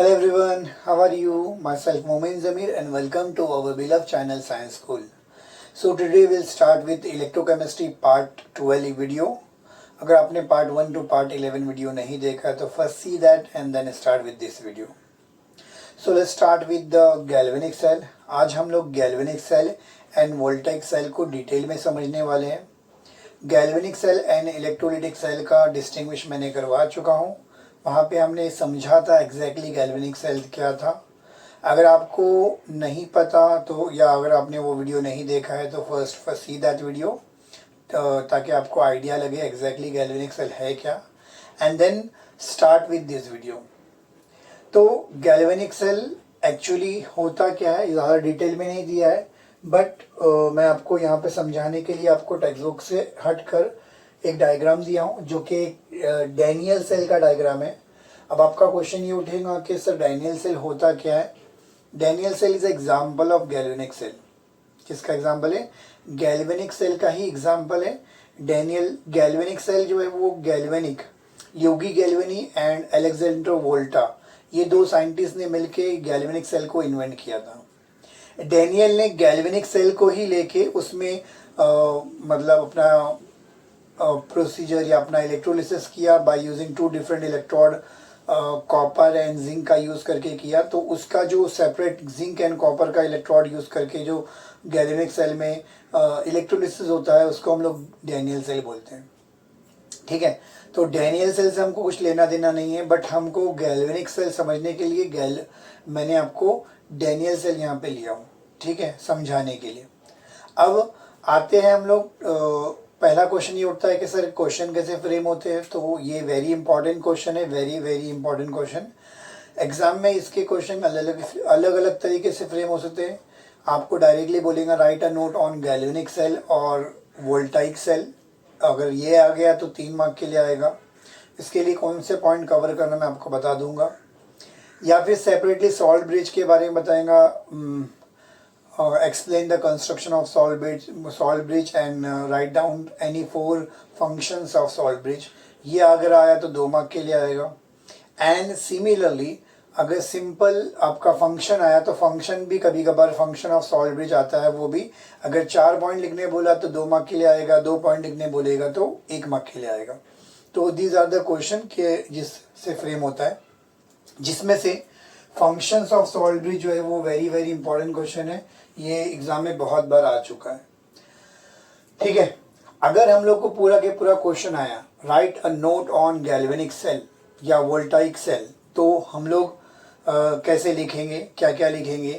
Hello everyone, how are you? Myself Momin Zamir and welcome to our beloved channel Science School. So today we'll start with electrochemistry part 12 video. अगर आपने part 1 to part 11 video नहीं देखा तो first see that and then start with this video. So let's start with the galvanic cell. आज हम लोग galvanic cell and voltaic cell को detail में समझने वाले हैं. Galvanic cell and electrolytic cell का डिस्टिंग्विश मैंने करवा चुका हूँ. वहाँ पे हमने समझा था एग्जैक्टली गैल्वेनिक सेल क्या था. अगर आपको नहीं पता तो या अगर आपने वो वीडियो नहीं देखा है तो फर्स्ट सी दैट वीडियो ताकि आपको आइडिया लगे एग्जैक्टली गैल्वेनिक सेल है क्या, and then start with this video. तो गैल्वेनिक सेल एक्चुअली होता क्या है ज़्यादा डिटेल में नहीं दिया है, बट मैं आपको यहाँ पे समझाने के लिए आपको टेक्स्ट बुक से हटकर एक डायग्राम दिया हूँ जो कि डैनियल सेल का डायग्राम है. अब आपका क्वेश्चन ये उठेगा कि सर डैनियल सेल होता क्या है. Daniell cell is example of galvanic cell. किसका एग्जाम्पल है? गैल्वेनिक सेल का ही एग्जाम्पल है. डैनियल गैल्वेनिक सेल जो है वो galvanic, Luigi Galvani and Alexander Volta, ये दो साइंटिस्ट ने मिलके गैल्वेनिक सेल को इन्वेंट किया था. डैनियल ने गैल्वेनिक सेल को ही लेके उसमें मतलब अपना प्रोसीजर या अपना इलेक्ट्रोलिसिस किया by using two different electrode, copper and zinc का यूज़ करके किया. तो उसका जो सेपरेट जिंक एंड कॉपर का इलेक्ट्रोड यूज़ करके जो गैल्वेनिक सेल में इलेक्ट्रोलिसिस होता है उसको हम लोग डैनियल सेल बोलते हैं. ठीक है, तो डैनियल सेल से हमको कुछ लेना देना नहीं है, बट हमको गैल्वेनिक सेल समझने के लिए मैंने आपको डैनियल सेल यहाँ पे लिया हूँ. ठीक है, समझाने के लिए. अब आते हैं हम लोग. पहला क्वेश्चन ये उठता है कि सर क्वेश्चन कैसे फ्रेम होते हैं. तो ये वेरी इंपॉर्टेंट क्वेश्चन है, very very important question. Exam में इसके क्वेश्चन अलग अलग तरीके से फ्रेम हो सकते हैं. आपको डायरेक्टली बोलेगा write a note on galvanic cell और वोल्टाइक सेल. अगर ये आ गया तो 3 मार्क के लिए आएगा. इसके लिए कौन से पॉइंट कवर करना मैं आपको बता दूंगा, या फिर सेपरेटली सॉल्ट ब्रिज के बारे में बताएगा. Explain the construction of salt bridge and write down any 4 functions of salt bridge. ये अगर आया तो 2 मार्क के लिए आएगा. एंड सिमिलरली अगर सिंपल आपका फंक्शन आया तो फंक्शन भी कभी कभार फंक्शन ऑफ सॉल्ट ब्रिज आता है, वो भी अगर 4 पॉइंट लिखने बोला तो 2 मार्क के लिए आएगा, 2 पॉइंट लिखने बोलेगा तो 1 मार्क के लिए आएगा. तो दीज आर द क्वेश्चन के जिससे फ्रेम होता है, जिसमें से फंक्शंस ऑफ सॉल्ट ब्रिज जो है वो वेरी वेरी इंपॉर्टेंट क्वेश्चन है. ये एग्जाम में बहुत बार आ चुका है. ठीक है, अगर हम लोग को पूरा के पूरा क्वेश्चन आया write a note on galvanic cell या वोल्टाइक सेल, तो हम लोग कैसे लिखेंगे, क्या क्या लिखेंगे.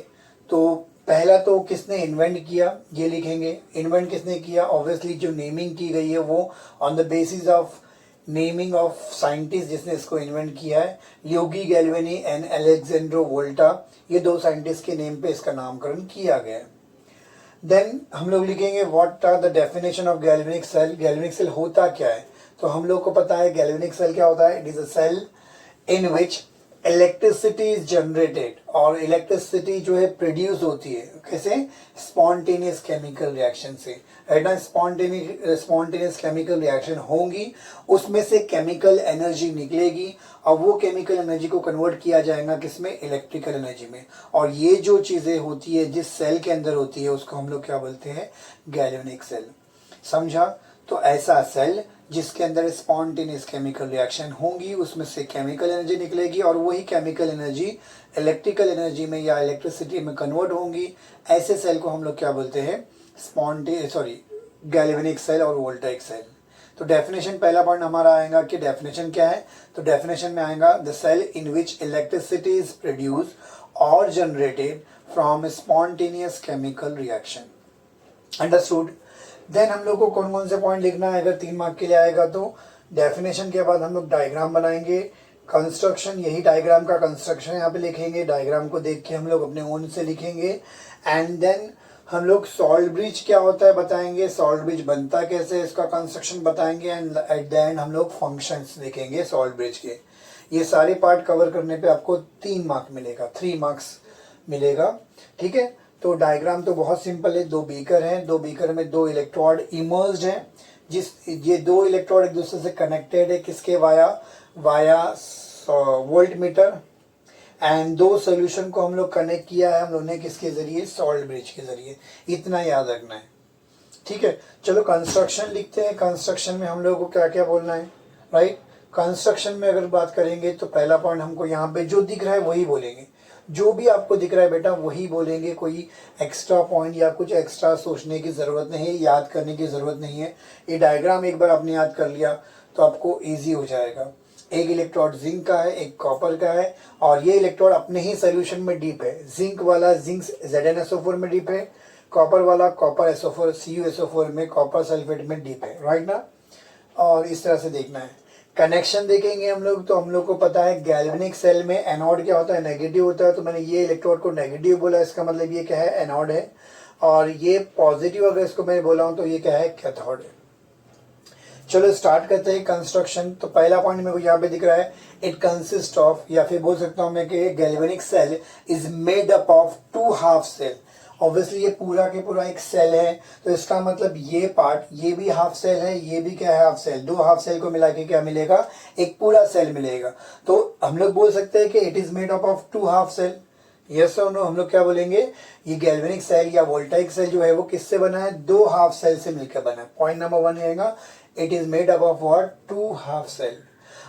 तो पहला तो किसने इन्वेंट किया ये लिखेंगे. इन्वेंट किसने किया? ऑब्वियसली जो नेमिंग की गई है वो on the basis of naming of scientist जिसने इसको इन्वेंट किया है, ल्यूगी गैल्वेनी एंड अलेक्जेंड्रो वोल्टा. ये 2 साइंटिस्ट के नेम पे इसका नामकरण किया गया है. देन हम लोग लिखेंगे what are the definition of galvanic cell. Galvanic cell होता क्या है? तो हम लोग को पता है गैल्वेनिक सेल क्या होता है. It is a cell in which electricity is generated, और इलेक्ट्रिसिटी जो है प्रोड्यूस होती है कैसे? स्पॉन्टेनियस केमिकल रिएक्शन से. राइट ना, स्पॉन्टेनियस केमिकल रिएक्शन होंगी, उसमें से केमिकल एनर्जी निकलेगी और वो केमिकल एनर्जी को कन्वर्ट किया जाएगा किसमें? इलेक्ट्रिकल एनर्जी में. और ये जो चीज़ें होती है जिस सेल के अंदर होती है उसको हम लोग क्या बोलते हैं? Galvanic cell. समझा? तो ऐसा सेल जिसके अंदर स्पॉन्टेनियस केमिकल रिएक्शन होंगी, उसमें से केमिकल एनर्जी निकलेगी और वही केमिकल एनर्जी इलेक्ट्रिकल एनर्जी में या इलेक्ट्रिसिटी में कन्वर्ट होंगी. ऐसे सेल को हम लोग क्या बोलते हैं? गैल्वेनिक सेल और वोल्टाइक सेल. तो डेफिनेशन पहला पॉइंट हमारा आएगा कि डेफिनेशन क्या है. तो डेफिनेशन में आएगा the cell in which electricity is produce और generated from spontaneous chemical reaction. Understood? Then हम लोग को कौन कौन से पॉइंट लिखना है अगर 3 मार्क के लिए आएगा. तो डेफिनेशन के बाद हम लोग डायग्राम बनाएंगे. कंस्ट्रक्शन, यही डायग्राम का कंस्ट्रक्शन यहाँ पे लिखेंगे. डायग्राम को देख के हम लोग अपने ओन से लिखेंगे. एंड देन हम लोग सॉल्ट ब्रिज क्या होता है बताएंगे, सॉल्ट ब्रिज बनता कैसे इसका कंस्ट्रक्शन बताएंगे. एंड एट द एंड हम लोग फंक्शंस लिखेंगे सॉल्ट ब्रिज के. ये सारे पार्ट कवर करने पे आपको 3 मार्क मिलेगा, 3 मार्क्स मिलेगा. ठीक है, तो डायग्राम तो बहुत सिंपल है. 2 बीकर हैं, 2 बीकर में 2 इलेक्ट्रोड इमर्स्ड हैं. ये 2 इलेक्ट्रोड एक दूसरे से कनेक्टेड है किसके? Via volt meter. एंड दो सोल्यूशन को हम लोग कनेक्ट किया है हम लोगों ने किसके जरिए, सॉल्ट ब्रिज के जरिए। इतना याद रखना है, ठीक है। चलो कंस्ट्रक्शन लिखते हैं। कंस्ट्रक्शन में हम लोगों को क्या क्या बोलना है, राइट। कंस्ट्रक्शन में अगर बात करेंगे तो पहला पॉइंट हमको यहाँ पे जो दिख रहा है वही बोलेंगे, जो भी आपको दिख रहा है बेटा वही बोलेंगे। कोई एक्स्ट्रा पॉइंट या कुछ एक्स्ट्रा सोचने की ज़रूरत नहीं है, याद करने की ज़रूरत नहीं है। ये डायग्राम एक बार आपने याद कर लिया तो आपको ईजी हो जाएगा। एक इलेक्ट्रोड जिंक का है, एक कॉपर का है, और ये इलेक्ट्रोड अपने ही सोल्यूशन में डीप है। जिंक वाला जिंक ZnSO4 में डीप है, कॉपर वाला कॉपर SO4 CuSO4 में कॉपर सल्फेट में डीप है, राइट ना। और इस तरह से देखना है। कनेक्शन देखेंगे हम लोग तो हम लोग को पता है गैल्वेनिक सेल में एनोड क्या होता है, नेगेटिव होता है। तो मैंने ये इलेक्ट्रोड को नेगेटिव बोला, इसका मतलब ये क्या है, एनोड है। और ये पॉजिटिव अगर इसको मैं बोला हूँ तो ये क्या है, कैथोड है। चलो स्टार्ट करते हैं कंस्ट्रक्शन। तो पहला पॉइंट मेरे को यहाँ पे दिख रहा है, इट कंसिस्ट ऑफ, या फिर बोल सकता हूँ मैं कि galvanic cell is made up of 2 half cell. Obviously ये पूरा के पूरा एक सेल है, तो इसका मतलब ये पार्ट, ये भी हाफ सेल है, ये भी क्या है, हाफ सेल। 2 हाफ सेल को मिला के क्या मिलेगा, एक पूरा सेल मिलेगा। तो हम लोग बोल सकते हैं कि it is made up of 2 half cell. Yes और नो, हम लोग क्या बोलेंगे, ये गैल्वेनिक सेल या वोल्टाइक सेल जो है वो किससे बना है, 2 हाफ सेल से मिलकर बना है। पॉइंट नंबर 1 रहेगा, it is made up of what, 2 half cell.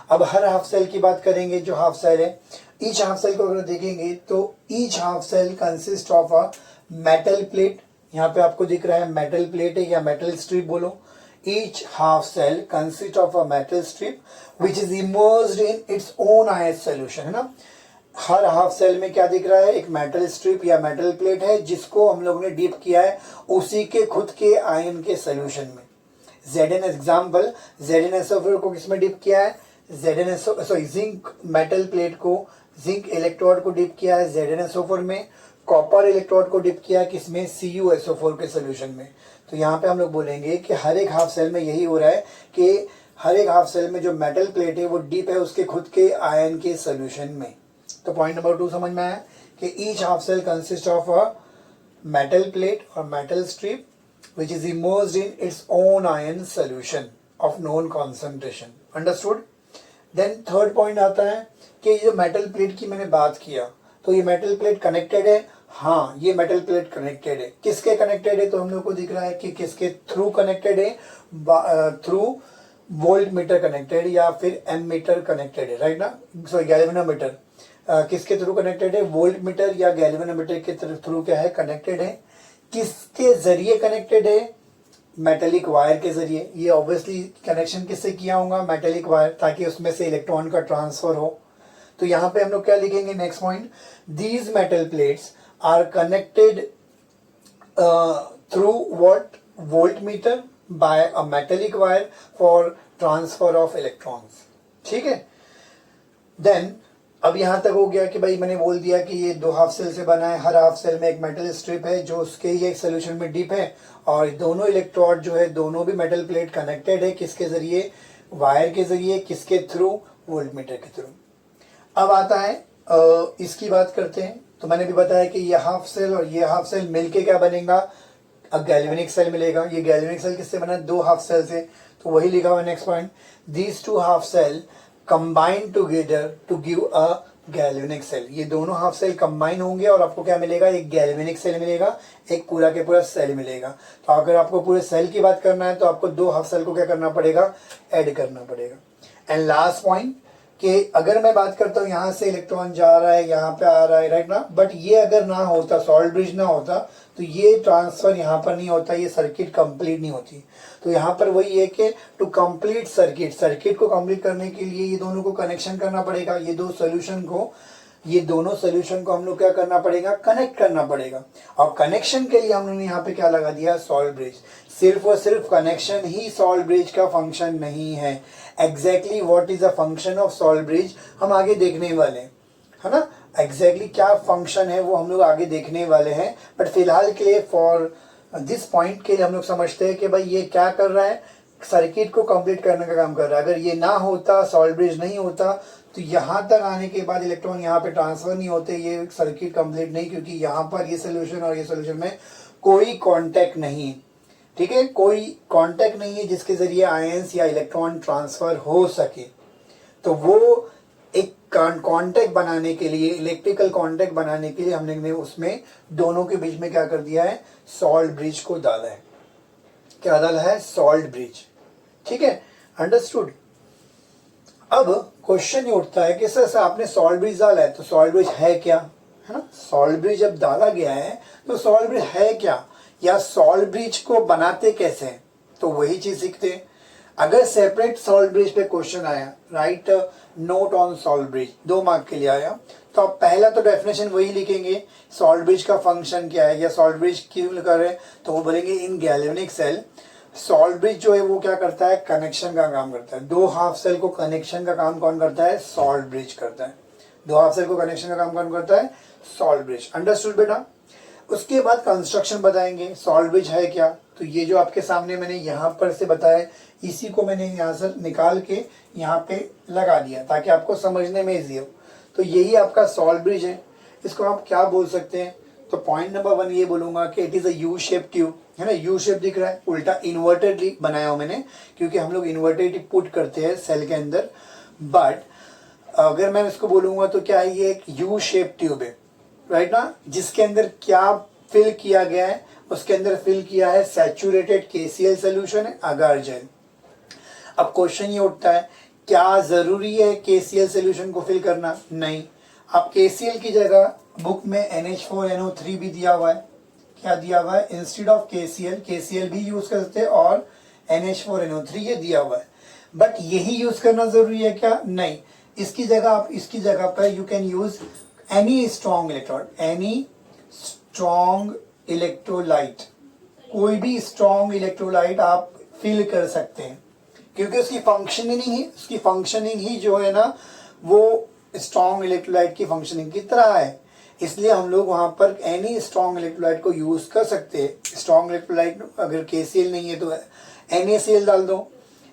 अब हर हाफ सेल की बात करेंगे, जो हाफ सेल है, ईच हाफ सेल को अगर देखेंगे तो each half cell consist of a metal plate. यहाँ पे आपको दिख रहा है मेटल प्लेट है या मेटल स्ट्रिप बोलो। Each half cell consist of a metal strip which is immersed in its own ion solution, है ना। हर हाफ सेल में क्या दिख रहा है, एक मेटल स्ट्रिप या मेटल प्लेट है जिसको हम लोग ने डीप किया है उसी के खुद के आयन के सोल्यूशन में। Zn एग्जाम्पल, ZnSO4 को किसमें डिप किया है, जिंक मेटल प्लेट को, जिंक इलेक्ट्रोड को डिप किया है ZnSO4 में। कॉपर इलेक्ट्रोड को डिप किया है किसमें, CuSO4 के सोल्यूशन में। तो यहाँ पे हम लोग बोलेंगे कि हर एक हाफ सेल में यही हो रहा है कि हर एक हाफ सेल में जो मेटल प्लेट है वो डीप है उसके खुद के आयन के सोल्यूशन में। तो पॉइंट नंबर 2 समझ में आया कि each half cell consist of a metal plate और metal strip which is immersed in its own ion solution of known concentration. Understood? Then third point आता है कि ये जो मेटल प्लेट की मैंने बात किया, तो ये मेटल प्लेट कनेक्टेड है। हाँ, ये मेटल प्लेट कनेक्टेड है। किसके कनेक्टेड है, तो हम लोग को दिख रहा है कि किसके थ्रू कनेक्टेड है, थ्रू वोल्ट मीटर कनेक्टेड या फिर एम मीटर कनेक्टेड है, राइट ना। सॉरी, गैल्वेनोमीटर किसके थ्रू कनेक्टेड है, वोल्ट मीटर या गैल्वेनोमीटर के थ्रू क्या है, कनेक्टेड है। किसके जरिए कनेक्टेड है, मेटेलिक वायर के जरिए। ये ऑब्वियसली कनेक्शन किससे किया होगा, मेटेलिक वायर, ताकि उसमें से इलेक्ट्रॉन का ट्रांसफर हो। तो यहाँ पे हम लोग क्या लिखेंगे, next point, these metal plates are connected through what, volt meter by a metallic wire for transfer of electrons, ठीक है। देन अब यहाँ तक हो गया कि भाई मैंने बोल दिया कि ये 2 हाफ सेल से बना है। हर हाफ सेल में एक मेटल स्ट्रिप है जो उसके ही एक सोल्यूशन में डीप है, और दोनों इलेक्ट्रोड जो है दोनों भी मेटल प्लेट कनेक्टेड है किसके जरिए, वायर के जरिए। किसके थ्रू, वोल्ट मीटर के थ्रू। अब आता है इसकी बात करते हैं। तो मैंने भी बताया कि ये हाफ सेल और ये हाफ सेल मिलके क्या बनेगा, अब गैल्वेनिक सेल मिलेगा। ये गैल्वेनिक सेल किससे बना है, 2 हाफ सेल से। तो वही लिखा हुआ next point, these 2 half cell combine together to give a galvanic cell. ये दोनों हाफ सेल कंबाइन होंगे और आपको क्या मिलेगा, एक गैल्वेनिक सेल मिलेगा, एक पूरा के पूरा सेल मिलेगा। तो अगर आपको पूरे सेल की बात करना है तो आपको 2 हाफ सेल को क्या करना पड़ेगा, ऐड करना पड़ेगा। एंड लास्ट पॉइंट कि अगर मैं बात करता हूँ यहाँ से इलेक्ट्रॉन जा रहा है, यहाँ पे आ रहा है, राइट ना, बट ये अगर ना होता, सॉल्ट ब्रिज ना होता, तो ये ट्रांसफर यहाँ पर नहीं होता, ये सर्किट कंप्लीट नहीं होती। तो यहाँ पर वही है कि टू कंप्लीट सर्किट को कंप्लीट करने के लिए ये दोनों को कनेक्शन करना पड़ेगा। ये दोनों सोल्यूशन को हम लोग क्या करना पड़ेगा, कनेक्ट करना पड़ेगा। और कनेक्शन के लिए हमने यहाँ पे क्या लगा दिया, सॉल्ट ब्रिज। सिर्फ और सिर्फ कनेक्शन ही सॉल्ट ब्रिज का फंक्शन नहीं है। Exactly what is the function of salt bridge हम आगे देखने वाले हैं, है ना। एग्जैक्टली क्या फंक्शन है वो हम लोग आगे देखने वाले हैं। बट फिलहाल के लिए फॉर दिस पॉइंट के लिए हम लोग समझते हैं कि भाई ये क्या कर रहा है, सर्किट को कंप्लीट करने का काम कर रहा है। अगर ये ना होता, सॉल्ट ब्रिज नहीं होता, तो यहाँ तक आने के बाद इलेक्ट्रॉन यहाँ पे ट्रांसफर नहीं होते, ये सर्किट कंप्लीट नहीं, क्योंकि यहाँ पर ये सोल्यूशन और ये सोल्यूशन में कोई कांटेक्ट नहीं है, ठीक है। कोई कांटेक्ट नहीं है जिसके जरिए आयंस या इलेक्ट्रॉन ट्रांसफर हो सके। तो वो एक कांटेक्ट बनाने के लिए, इलेक्ट्रिकल कांटेक्ट बनाने के लिए हमने उसमें दोनों के बीच में क्या कर दिया है, सॉल्ट ब्रिज को डाला है। क्या डाला है, सॉल्ट ब्रिज। ठीक है, अंडरस्टूड। अब क्वेश्चन ये उठता है कि सर आपने सॉल्ट ब्रिज डाला है तो सॉल्ट ब्रिज है क्या, है ना। सॉल्ट ब्रिज जब डाला गया है तो सॉल्ट ब्रिज है क्या, या सॉल्ट ब्रिज को बनाते कैसे हैं, तो वही चीज सीखते हैं। अगर सेपरेट सॉल्ट ब्रिज पे क्वेश्चन आया, right note on salt bridge, 2 mark के लिए आया, तो आप पहला तो डेफिनेशन वही लिखेंगे, सॉल्ट ब्रिज का फंक्शन क्या है या सॉल्ट ब्रिज क्यों कर रहे हैं, तो वो बोलेंगे इन गैल्वेनिक सेल सॉल्ट ब्रिज जो है वो क्या करता है, कनेक्शन का काम करता है। 2 हाफ सेल को कनेक्शन का काम कौन करता है, सॉल्ट ब्रिज करता है। 2 हाफ सेल को कनेक्शन का काम कौन करता है, सॉल्ट ब्रिज। अंडरस्टूड बेटा। उसके बाद कंस्ट्रक्शन बताएंगे, सॉल्ट ब्रिज है क्या, तो ये जो आपके सामने मैंने यहाँ पर से बताया, इसी को मैंने यहाँ से निकाल के यहाँ पे लगा दिया ताकि आपको समझने में इजी हो। तो यही आपका सॉल्ट ब्रिज है। इसको आप क्या बोल सकते हैं, तो पॉइंट नंबर 1 ये बोलूंगा कि it is a U shape tube, है ना। यू शेप दिख रहा है, उल्टा इन्वर्टेड बनाया हो मैंने, क्योंकि हम लोग इन्वर्टेड पुट करते हैं सेल के अंदर। बट अगर मैं इसको बोलूंगा तो क्या है, ये एक यू शेप ट्यूब है, राइट ना, जिसके अंदर क्या फिल किया गया है, उसके अंदर फिल किया है सैचुरेटेड KCl सोल्यूशन है, अगार जेल। अब क्वेश्चन ये उठता है, क्या जरूरी है KCl सोल्यूशन को फिल करना, नहीं। आप KCl की जगह बुक में NH4NO3 भी दिया हुआ है, क्या दिया हुआ है, इंस्टेड ऑफ KCl भी यूज कर सकते हैं और NH4NO3 ये दिया हुआ है। बट यही यूज करना जरूरी है क्या, नहीं। इसकी जगह आप इसकी जगह पर you can use any strong electrode, any strong electrolyte, कोई भी स्ट्रॉन्ग इलेक्ट्रोलाइट आप फिल कर सकते हैं, क्योंकि उसकी फंक्शनिंग ही जो है ना वो स्ट्रॉन्ग इलेक्ट्रोलाइट की फंक्शनिंग की तरह है। इसलिए हम लोग वहां पर एनी स्ट्रॉन्ग इलेक्ट्रोलाइट को यूज कर सकते हैं। स्ट्रॉन्ग इलेक्ट्रोलाइट अगर KCl नहीं है तो NaCl डाल दो,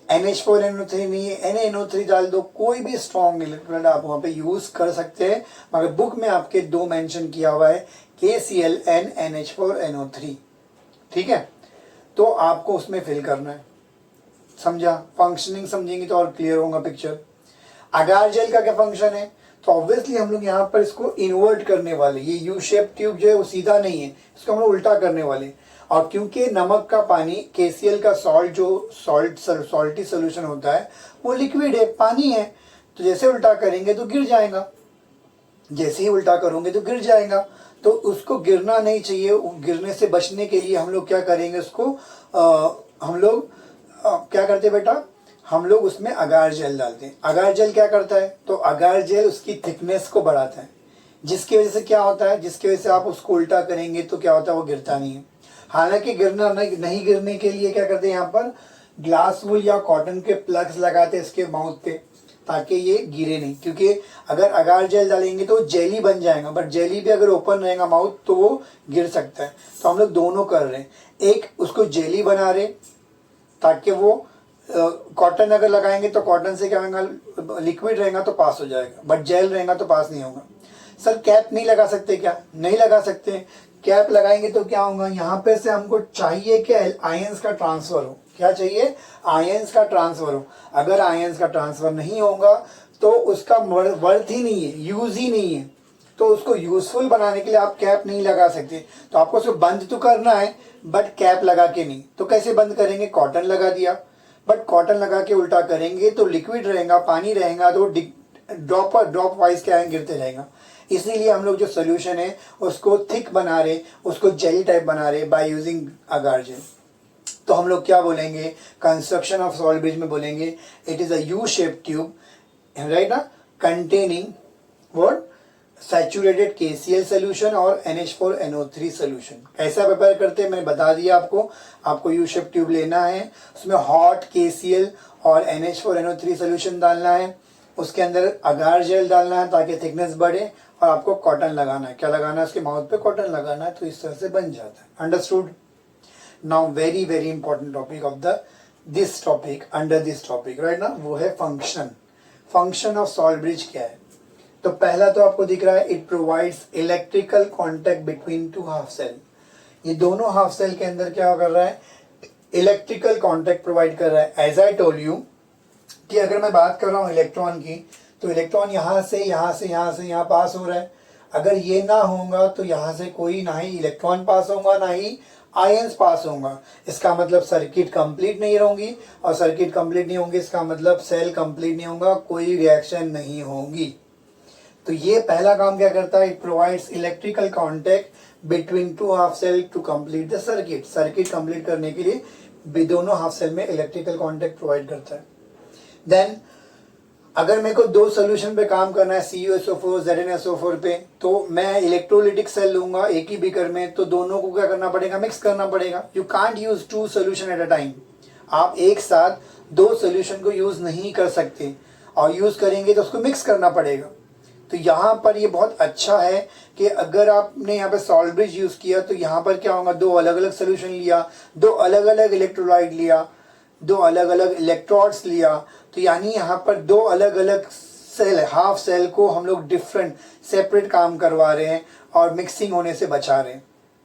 NH4NO3 नहीं है NaNO3 डाल दो, कोई भी स्ट्रॉन्ग इलेक्ट्रोलाइट आप वहां पे यूज कर सकते हैं। मगर बुक में आपके 2 मेंशन किया हुआ है, KCl एंड NH4NO3। ठीक है, तो आपको उसमें फिल करना है, समझा। फंक्शनिंग समझेंगे तो और क्लियर होगा पिक्चर। अगार जेल का क्या फंक्शन है, तो ऑब्वियसली हम लोग यहाँ पर इसको इन्वर्ट करने वाले, ये यू शेप ट्यूब जो है वो सीधा नहीं है, इसको हम लोग उल्टा करने वाले। और क्योंकि नमक का पानी KCl का सॉल्ट जो सॉल्टी सोल्यूशन होता है वो लिक्विड है, पानी है, तो जैसे उल्टा करेंगे तो गिर जाएगा, जैसे ही उल्टा करोगे तो गिर जाएगा। तो उसको गिरना नहीं चाहिए, गिरने से बचने के लिए हम लोग क्या करेंगे, उसको हम लोग क्या करते बेटा, हम लोग उसमें अगार जेल डालते हैं। अगार जेल क्या करता है, तो अगार जेल उसकी थिकनेस को बढ़ाता है, जिसकी वजह से क्या होता है, जिसकी वजह से आप उसको उल्टा करेंगे तो क्या होता है, वो गिरता नहीं है। हालांकि गिरना नहीं गिरने के लिए क्या करते हैं, यहाँ पर ग्लास वूल या कॉटन के प्लग्स लगाते हैं इसके माउथ पे, ताकि ये गिरे नहीं। क्योंकि अगर अगार जेल डालेंगे तो जेली बन जाएगा, बट जेली भी अगर ओपन रहेगा माउथ तो वो गिर सकता है। तो हम लोग दोनों कर रहे हैं, एक उसको जेली बना रहे ताकि वो कॉटन अगर लगाएंगे तो कॉटन से क्या होगा, लिक्विड रहेगा तो पास हो जाएगा, बट जेल रहेगा तो पास नहीं होगा। सर कैप नहीं लगा सकते क्या, नहीं लगा सकते। कैप लगाएंगे तो क्या होगा, यहाँ पे से हमको चाहिए कि आयंस का ट्रांसफर हो, क्या चाहिए, आयंस का ट्रांसफर हो। अगर आयंस का ट्रांसफर नहीं होगा तो उसका वर्थ ही नहीं है, यूज ही नहीं है। तो उसको यूजफुल बनाने के लिए आप कैप नहीं लगा सकते, तो आपको उसको बंद तो करना है बट कैप लगा के नहीं। तो कैसे बंद करेंगे, कॉटन लगा दिया, बट कॉटन लगा के उल्टा करेंगे तो लिक्विड रहेगा, पानी रहेगा, तो ड्रॉप वाइज क्या है, गिरते रहेगा। इसीलिए हम लोग जो सोल्यूशन है उसको थिक बना रहे, उसको जेली टाइप बना रहे बाय यूजिंग अगार जेल। तो हम लोग क्या बोलेंगे, कंस्ट्रक्शन ऑफ सॉल्ट ब्रिज में बोलेंगे it is a U shape tube, right ना, containing what, saturated KCl solution और NH4NO3 सोल्यूशन। कैसा प्रिपेयर करते हैं मैंने बता दिया आपको यू शेप ट्यूब लेना है, उसमें हॉट KCl और NH4NO3 सोल्यूशन डालना है, उसके अंदर अगार जेल डालना है ताकि थिकनेस बढ़े, और आपको कॉटन लगाना है। क्या लगाना है, उसके माउथ पे कॉटन लगाना है, तो इस तरह से बन जाता है। Understood. Now very very important topic of this topic, under this topic, right ना, वो है फंक्शन ऑफ सॉल्ट ब्रिज क्या है। तो पहला तो आपको दिख रहा है, it provides electrical contact between 2 half cell. ये दोनों हाफ सेल के अंदर क्या कर रहा है, इलेक्ट्रिकल कॉन्टैक्ट प्रोवाइड कर रहा है। एज आई टोल्ड यू कि अगर मैं बात कर रहा हूँ इलेक्ट्रॉन की, तो इलेक्ट्रॉन यहाँ से यहाँ पास हो रहा है। अगर ये ना होगा तो यहाँ से कोई ना ही इलेक्ट्रॉन पास होगा ना ही आयंस पास होगा। इसका मतलब सर्किट कंप्लीट नहीं होंगी, और सर्किट कंप्लीट नहीं होंगी इसका मतलब सेल कंप्लीट नहीं होगा, कोई रिएक्शन नहीं होगी। तो ये पहला काम क्या करता है, it provides electrical contact between two half cell to complete the circuit. Circuit complete करने के लिए दोनों हाफ सेल में इलेक्ट्रिकल कॉन्टैक्ट प्रोवाइड करता है। देन अगर मेरे को दो सोल्यूशन पे काम करना है CuSO4 ZnSO4 पे, तो मैं इलेक्ट्रोलिटिक सेल लूंगा एक ही बीकर में, तो दोनों को क्या करना पड़ेगा, मिक्स करना पड़ेगा। You can't use two solution at a time. आप एक साथ दो सोल्यूशन को यूज नहीं कर सकते, और यूज करेंगे तो उसको मिक्स करना पड़ेगा। तो यहाँ पर ये बहुत अच्छा है कि अगर आपने यहाँ पे सॉल्ट ब्रिज यूज किया तो यहाँ पर क्या होगा, दो अलग अलग सोल्यूशन लिया, दो अलग अलग इलेक्ट्रोलाइट लिया, दो अलग अलग इलेक्ट्रोड्स लिया, तो यानी यहाँ पर दो अलग अलग सेल, हाफ सेल को हम लोग डिफरेंट सेपरेट काम करवा रहे हैं और मिक्सिंग होने से बचा रहे हैं,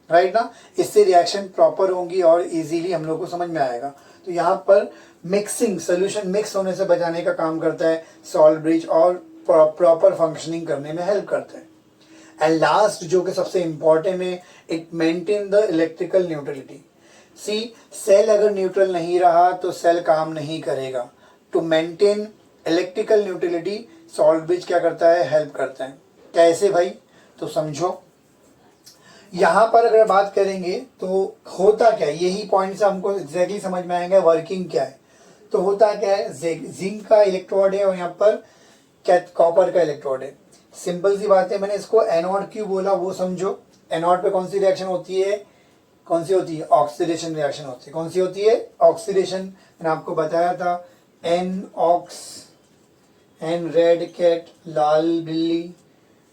राइट ना। इससे रिएक्शन प्रॉपर होंगी और इजीली हम लोग को समझ में आएगा। तो यहाँ पर मिक्सिंग, सोल्यूशन मिक्स होने से बचाने का काम करता है सॉल्ट ब्रिज, और प्रॉपर फंक्शनिंग करने में हेल्प करता है। एंड लास्ट जो कि सबसे इंपॉर्टेंट है, it maintain the electrical neutrality. See, cell अगर न्यूट्रल नहीं रहा तो सेल काम नहीं करेगा। To maintain electrical neutrality salt bridge क्या करता है, हेल्प करता है। कैसे भाई, तो समझो। यहाँ पर अगर बात करेंगे तो होता क्या है, यही पॉइंट से हमको एग्जैक्टली समझ में आएगा वर्किंग क्या है। तो होता क्या है, जिंक का इलेक्ट्रोड है और यहाँ पर कॉपर का इलेक्ट्रोड है। सिंपल सी बात है, मैंने इसको एनोड क्यों बोला वो समझो। एनोड पे कौन सी रिएक्शन होती है, कौन सी होती है, ऑक्सीडेशन रिएक्शन होती है। कौन सी होती है, ऑक्सीडेशन। मैंने आपको बताया था an ox, an red cat, लाल बिल्ली,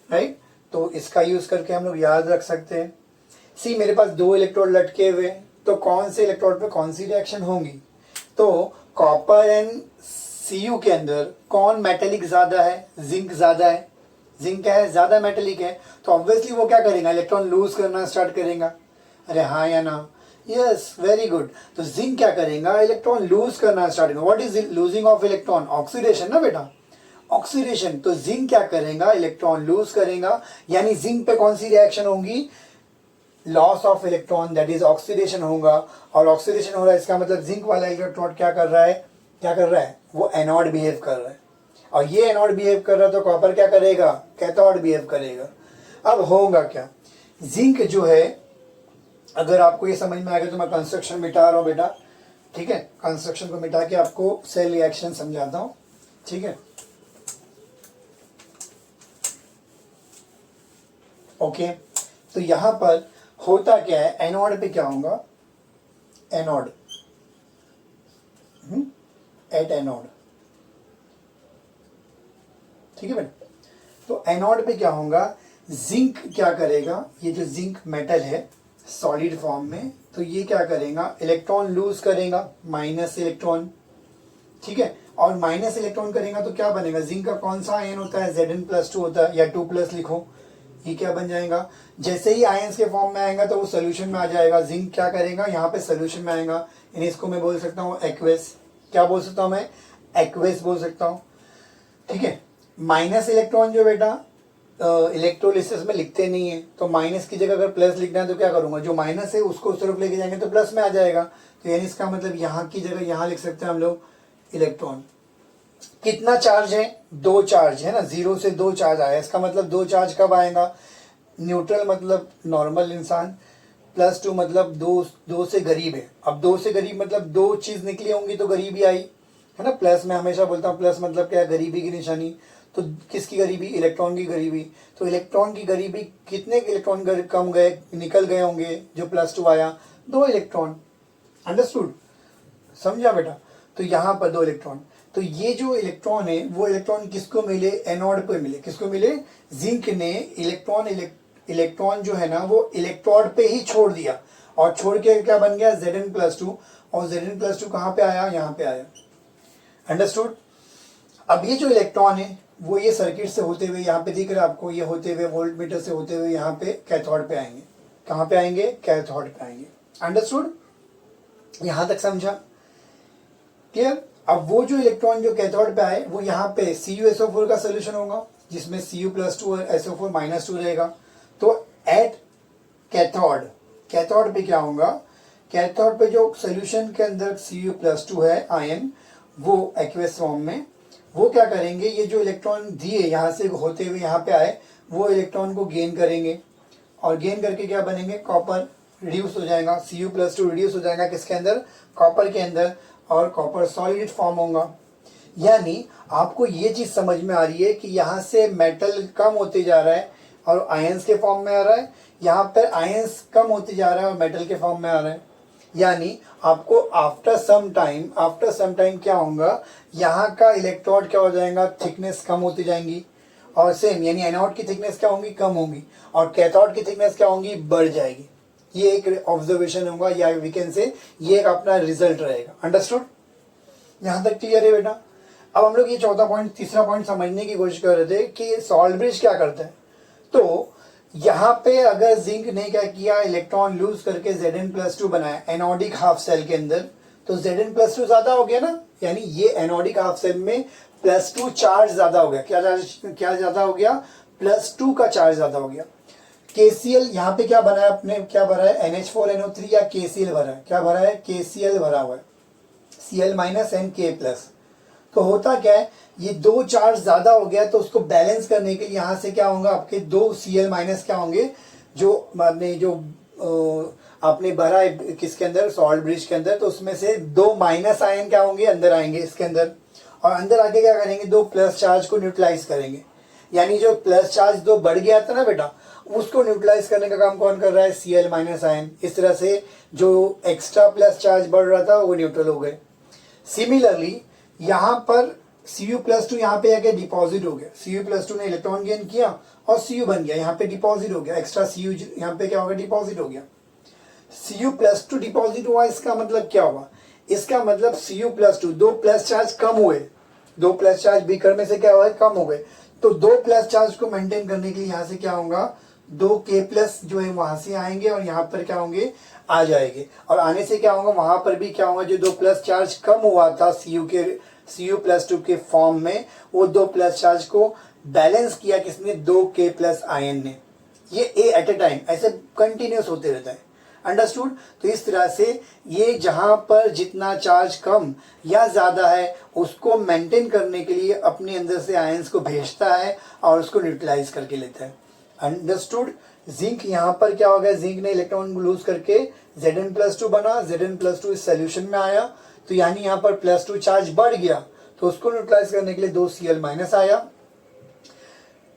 राइट। तो इसका यूज करके हम लोग याद रख सकते हैं। सी, मेरे पास दो इलेक्ट्रोड लटके हुए, तो कौन से इलेक्ट्रोड पे कौन सी रिएक्शन होंगी। तो कॉपर एंड Cu के अंदर कौन मेटेलिक ज्यादा है, जिंक ज्यादा है। जिंक क्या है, ज्यादा मेटेलिक है, तो ऑब्वियसली वो क्या करेगा, इलेक्ट्रॉन लूज करना स्टार्ट करेगा। अरे हाँ या ना, यस, वेरी गुड। तो जिंक क्या करेगा, इलेक्ट्रॉन लूज करना स्टार्ट करेगा। What is losing of electron, oxidation ना बेटा, ऑक्सीडेशन। तो जिंक क्या करेगा, इलेक्ट्रॉन लूज करेगा, यानी जिंक पे कौन सी रिएक्शन होगी, loss of electron, that is oxidation होगा। और ऑक्सीडेशन हो रहा है, इसका मतलब जिंक वाला इलेक्ट्रोड क्या कर रहा है, वो एनोड बिहेव कर रहा है। और ये एनोड बिहेव कर रहा है तो कॉपर क्या करेगा, कैथोड बिहेव करेगा। अब होगा क्या, जिंक जो है, अगर आपको ये समझ में आएगा तो मैं कंस्ट्रक्शन मिटा रहा हूँ बेटा, ठीक है। कंस्ट्रक्शन को मिटा के आपको सेल रिएक्शन समझाता हूँ, ठीक है। ओके, तो यहां पर होता क्या है, एनोड पे क्या होगा, एनोड एट एनोड, ठीक है बेटा। तो एनोड पे क्या होगा, जिंक क्या करेगा, ये जो जिंक मेटल है सॉलिड फॉर्म में, तो ये क्या करेगा, इलेक्ट्रॉन लूज करेगा, माइनस इलेक्ट्रॉन, ठीक है। और माइनस इलेक्ट्रॉन करेगा तो क्या बनेगा, जिंक का कौन सा आयन होता है, Zn+2 होता है, या 2+ लिखो, ये क्या बन जाएगा। जैसे ही आयंस के फॉर्म में आएगा तो वो सोल्यूशन में आ जाएगा। जिंक क्या करेगा, यहाँ पे सोल्यूशन में आएगा, यानी इसको मैं बोल सकता हूँ एक्वेस। क्या बोल सकता हूँ मैं, एक्वेस बोल सकता हूँ, ठीक है। माइनस इलेक्ट्रॉन जो बेटा इलेक्ट्रोलिसिस में लिखते नहीं है, तो माइनस की जगह अगर प्लस लिखना है तो क्या करूंगा, जो माइनस है उसको उस तरफ लेके जाएंगे तो प्लस में आ जाएगा। तो यानी इसका मतलब यहाँ की जगह यहाँ लिख सकते हैं हम लोग इलेक्ट्रॉन। कितना चार्ज है, दो चार्ज है ना, 0 से 2 चार्ज आया, इसका मतलब 2 चार्ज कब आएगा, न्यूट्रल मतलब नॉर्मल इंसान, +2 मतलब दो से गरीब है। अब 2 से गरीब मतलब 2 चीज निकली होंगी तो गरीबी आई, है ना। प्लस मैं हमेशा बोलता हूँ, प्लस मतलब क्या है, गरीबी की निशानी। तो किसकी गरीबी, इलेक्ट्रॉन की गरीबी। तो इलेक्ट्रॉन की गरीबी, कितने इलेक्ट्रॉन कम गए, निकल गए होंगे, जो +2 आया, 2 इलेक्ट्रॉन। अंडरस्टूड, समझा बेटा। तो यहाँ पर 2 इलेक्ट्रॉन, तो ये जो इलेक्ट्रॉन है वो इलेक्ट्रॉन किसको मिले, एनोड पे मिले। किसको मिले, जिंक ने इलेक्ट्रॉन जो है ना वो इलेक्ट्रोड पे ही छोड़ दिया, और छोड़ के क्या बन गया, Zn+2। और Zn+2 कहाँ पे आया, यहाँ पे आया। अंडरस्टूड। अब ये जो इलेक्ट्रॉन है वो ये सर्किट से होते हुए यहाँ पे दिख रहा है आपको, ये होते हुए वोल्ट मीटर से होते हुए यहाँ पे कैथोड पे आएंगे। कहाँ पे आएंगे, कैथोड पे आएंगे। अंडरस्टूड, यहाँ तक समझा, क्लियर। अब वो जो इलेक्ट्रॉन जो कैथोड पे आए वो यहाँ पे CuSO4 का सोल्यूशन होगा, जिसमें Cu+2 और SO4-2 रहेगा। तो एट कैथोड, कैथोड पे क्या होगा, कैथोड पे जो सोल्यूशन के अंदर Cu+2 है आयन, वो एक्वेस फॉर्म में, वो क्या करेंगे, ये जो इलेक्ट्रॉन दिए यहाँ से होते हुए यहाँ पे आए, वो इलेक्ट्रॉन को गेन करेंगे और गेन करके क्या बनेंगे, कॉपर रिड्यूस हो जाएगा, Cu+2 रिड्यूस हो जाएगा किसके अंदर, कॉपर के अंदर, और कॉपर सॉलिड फॉर्म होगा। यानी आपको ये चीज समझ में आ रही है कि यहाँ से मेटल कम होते जा रहा है और आयंस के फॉर्म में आ रहा है, यहाँ पर आयंस कम होते जा रहा है और मेटल के फॉर्म में आ रहा है। यानी आपको आफ्टर सम टाइम क्या होगा, यहाँ का इलेक्ट्रोड क्या हो जाएगा, थिकनेस कम होती जाएंगी, और सेम यानी एनोड की थिकनेस क्या होंगी, कम होंगी, और कैथोड की थिकनेस क्या होंगी, बढ़ जाएगी। ये एक ऑब्जर्वेशन होगा, या वी कैन से ये एक अपना रिजल्ट रहेगा। अंडरस्टूड? यहाँ तक क्लियर है बेटा? अब हम लोग ये तीसरा पॉइंट समझने की कोशिश कर रहे थे कि सॉल्ट ब्रिज क्या करता है। तो यहाँ पे अगर जिंक ने क्या किया, इलेक्ट्रॉन लूज करके Zn+2 बनाया एनोडिक हाफ सेल के अंदर, तो Zn+2 ज्यादा हो गया ना, यानी ये एनोडिक हाफ सेल में +2 चार्ज ज्यादा हो गया। क्या ज्यादा हो गया, +2 का चार्ज ज्यादा हो गया। KCl यहाँ पे क्या बना है, अपने क्या भरा है, NH4NO3 या KCl भरा है, क्या भरा है, KCl भरा हुआ है, Cl- and K+। तो होता क्या है, ये दो चार्ज ज्यादा हो गया, तो उसको बैलेंस करने के लिए यहाँ से क्या होगा, आपके दो Cl- क्या होंगे, जो आपने भरा है किसके अंदर, सॉल्ट ब्रिज के अंदर, तो उसमें से दो माइनस आयन क्या होंगे, अंदर आएंगे इसके अंदर, और अंदर आके क्या करेंगे, दो प्लस चार्ज को न्यूट्रलाइज करेंगे। यानी जो प्लस चार्ज दो बढ़ गया था ना बेटा, उसको न्यूट्रलाइज करने का काम कौन कर रहा है, Cl- आयन। इस तरह से जो एक्स्ट्रा प्लस चार्ज बढ़ रहा था वो न्यूट्रल हो गए। सिमिलरली यहाँ पर Cu+2 यहाँ पे आके डिपॉजिट हो गया, Cu+2 ने इलेक्ट्रॉन गेन किया और Cu बन गया, यहाँ पे डिपॉजिट हो गया, एक्स्ट्रा Cu यहाँ पे क्या हो गया, डिपॉजिट हो गया। Cu+2 डिपॉजिट हुआ, इसका मतलब क्या हुआ, इसका मतलब Cu+2 दो प्लस चार्ज कम हुए, दो प्लस चार्ज बीकर में से क्या हुआ, कम हो गए। तो दो प्लस चार्ज को मेंटेन करने के लिए यहाँ से क्या होगा, दो K+ जो है वहां से आएंगे और यहाँ पर क्या होंगे, आ जाएंगे, और आने से क्या होगा, वहां पर भी क्या होगा, जो दो प्लस चार्ज कम हुआ था Cu+2 के फॉर्म में, वो दो प्लस चार्ज को बैलेंस किया किसने, दो K+ आयन ने। ये एट ए टाइम ऐसे कंटिन्यूस होते रहता है। अंडरस्टूड? तो इस तरह से ये जहां पर जितना चार्ज कम या ज्यादा है, उसको मेंटेन करने के लिए अपने अंदर से आयंस को भेजता है और उसको न्यूट्रलाइज करके लेता है। अंडरस्टूड? जिंक यहाँ पर क्या हो गया, जिंक ने इलेक्ट्रॉन लूज करके Zn+2 बना, Zn+2 इस सोल्यूशन में आया, तो यानी यहाँ पर +2 चार्ज बढ़ गया, तो उसको न्यूट्रलाइज करने के लिए दो Cl- आया।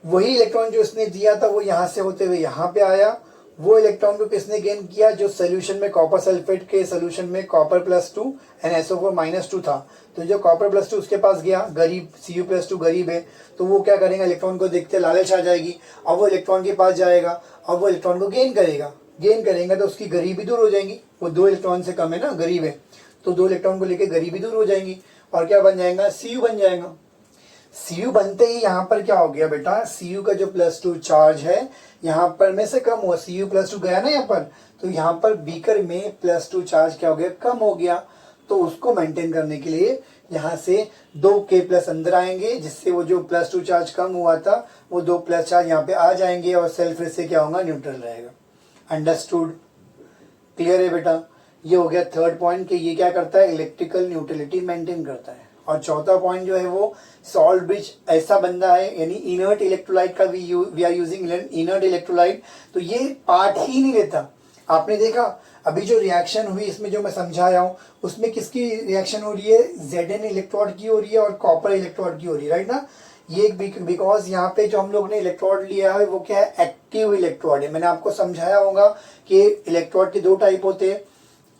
वही इलेक्ट्रॉन जो इसने दिया था वो यहाँ से होते हुए यहाँ पे आया, वो इलेक्ट्रॉन को किसने गेन किया, जो सोल्यूशन में कॉपर सल्फेट के सोल्यूशन में copper+2 एंड SO4-2 था, तो जो copper+2 उसके पास गया, गरीब Cu+2 गरीब है, तो वो क्या करेगा, इलेक्ट्रॉन को देखते लालच आ जाएगी और वो इलेक्ट्रॉन के पास जाएगा और वो इलेक्ट्रॉन को गेन करेगा तो उसकी गरीबी दूर हो जाएंगी। वो दो इलेक्ट्रॉन से कम है ना, गरीब है, तो दो इलेक्ट्रॉन को लेकर गरीबी दूर हो जाएंगी और क्या बन जाएगा, Cu बन जाएगा। Cu बनते ही यहाँ पर क्या हो गया बेटा, Cu का जो +2 चार्ज है यहाँ पर में से कम हुआ, Cu+2 गया ना यहाँ पर, तो यहाँ पर बीकर में +2 चार्ज क्या हो गया, कम हो गया। तो उसको मेंटेन करने के लिए यहाँ से दो K+ अंदर आएंगे, जिससे वो जो +2 चार्ज कम हुआ था वो दो प्लस चार्ज यहाँ पे आ जाएंगे और सेल फिर से क्या होगा, न्यूट्रल रहेगा। अंडरस्टूड? क्लियर है बेटा? ये हो गया थर्ड पॉइंट कि ये क्या करता है, इलेक्ट्रिकल न्यूट्रलिटी मेंटेन करता है। और चौथा पॉइंट जो है वो सॉल्ट ब्रिज ऐसा बंदा है, यानी इनर्ट इलेक्ट्रोलाइट का we are using inert electrolyte, तो ये पार्ट ही नहीं लेता। आपने देखा अभी जो रिएक्शन हुई इसमें जो मैं समझाया हूँ, उसमें किसकी रिएक्शन हो रही है, Zn इलेक्ट्रोड की हो रही है और कॉपर इलेक्ट्रोड की हो रही है, राइट ना। ये बिकॉज यहाँ पे जो हम लोग ने इलेक्ट्रोड लिया है वो क्या है, एक्टिव इलेक्ट्रोड है। मैंने आपको समझाया होगा कि इलेक्ट्रोड के दो टाइप होते हैं,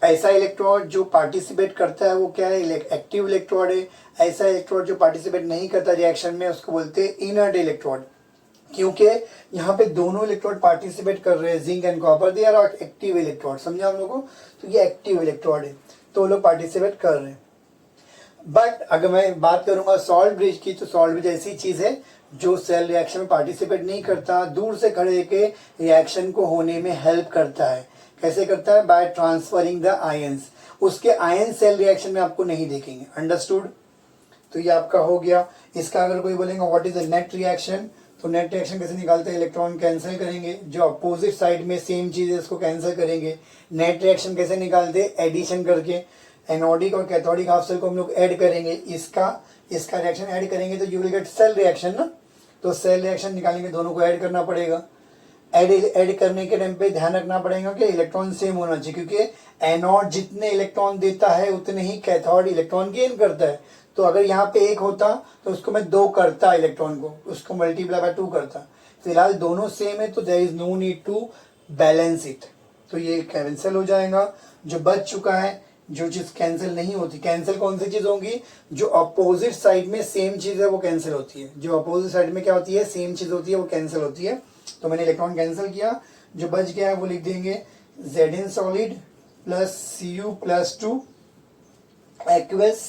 ऐसा इलेक्ट्रोड जो पार्टिसिपेट करता है वो क्या है, एक्टिव इलेक्ट्रोड है। ऐसा इलेक्ट्रोड जो पार्टिसिपेट नहीं करता रिएक्शन में, उसको बोलते हैं इनर्ट इलेक्ट्रोड। क्योंकि यहाँ पे दोनों इलेक्ट्रोड पार्टिसिपेट कर रहे हैं, zinc and copper, they are active electrode. समझा हम लोगों को? तो ये एक्टिव इलेक्ट्रोड है, तो वो लोग पार्टिसिपेट कर रहे हैं। बट अगर मैं बात करूंगा सॉल्ट ब्रिज की, तो सॉल्ट ब्रिज ऐसी चीज है जो सेल रिएक्शन में पार्टिसिपेट नहीं करता, दूर से खड़े के रिएक्शन को होने में हेल्प करता है। कैसे करता है, बाय ट्रांसफरिंग द आयंस। उसके आयन सेल रिएक्शन में आपको नहीं देखेंगे। अंडरस्टूड? तो ये आपका हो गया। इसका अगर कोई बोलेंगे what is the net reaction, तो नेट रिएक्शन कैसे निकालते हैं, इलेक्ट्रॉन कैंसिल करेंगे, जो अपोजिट साइड में सेम चीज है उसको कैंसिल करेंगे। नेट रिएक्शन कैसे निकालते हैं, एडिशन करके एनोडिक और कैथोडिक हाफ सेल को हम लोग ऐड करेंगे, इसका रिएक्शन ऐड करेंगे तो you will get cell reaction ना। तो सेल रिएक्शन निकालेंगे, दोनों को ऐड करना पड़ेगा। ऐड करने के टाइम पे ध्यान रखना पड़ेगा कि इलेक्ट्रॉन सेम होना चाहिए, क्योंकि एनोड जितने इलेक्ट्रॉन देता है उतने ही कैथोड इलेक्ट्रॉन गेन करता है। तो अगर यहाँ पे एक होता तो उसको मैं 2 करता इलेक्ट्रॉन को, उसको मल्टीप्लाई बाय 2 करता। फिलहाल दोनों सेम है तो there is no need to balance it, तो ये कैंसिल हो जाएगा। जो बच चुका है, जो चीज कैंसिल नहीं होती, कैंसिल कौन सी चीज होगी, जो अपोजिट साइड में सेम चीज है वो कैंसिल होती है। जो अपोजिट साइड में क्या होती है, सेम चीज होती है, वो कैंसिल होती है। तो मैंने इलेक्ट्रॉन कैंसिल किया, जो बच गया है वो लिख देंगे Zn solid plus Cu+2 aqueous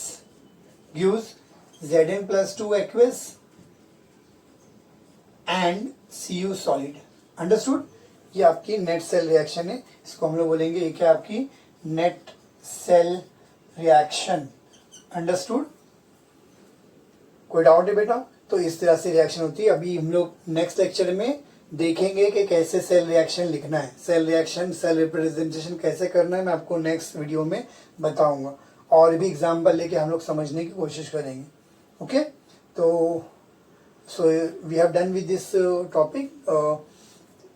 gives Zn+2 aqueous and Cu solid। Understood? ये आपकी नेट सेल रिएक्शन है, इसको हम लोग बोलेंगे ये क्या आपकी नेट सेल रिएक्शन। अंडरस्टूड? कोई डाउट है बेटा? तो इस तरह से रिएक्शन होती है। अभी हम लोग नेक्स्ट लेक्चर में देखेंगे कि कैसे सेल रिएक्शन लिखना है, सेल रिएक्शन, सेल रिप्रेजेंटेशन कैसे करना है, मैं आपको नेक्स्ट वीडियो में बताऊंगा। और भी एग्जाम्पल लेके हम लोग समझने की कोशिश करेंगे। ओके, तो so we have done with this topic.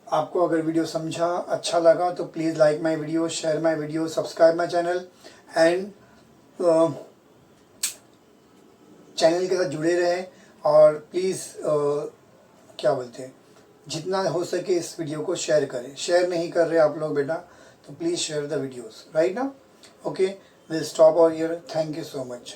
आपको अगर वीडियो समझा, अच्छा लगा तो please like my video, share my video, subscribe my channel and channel के साथ जुड़े रहें। और प्लीज़ क्या बोलते हैं, जितना हो सके इस वीडियो को शेयर करें। शेयर नहीं कर रहे आप लोग बेटा, तो please share the videos, right ना? Okay, we'll stop over here. Thank you so much.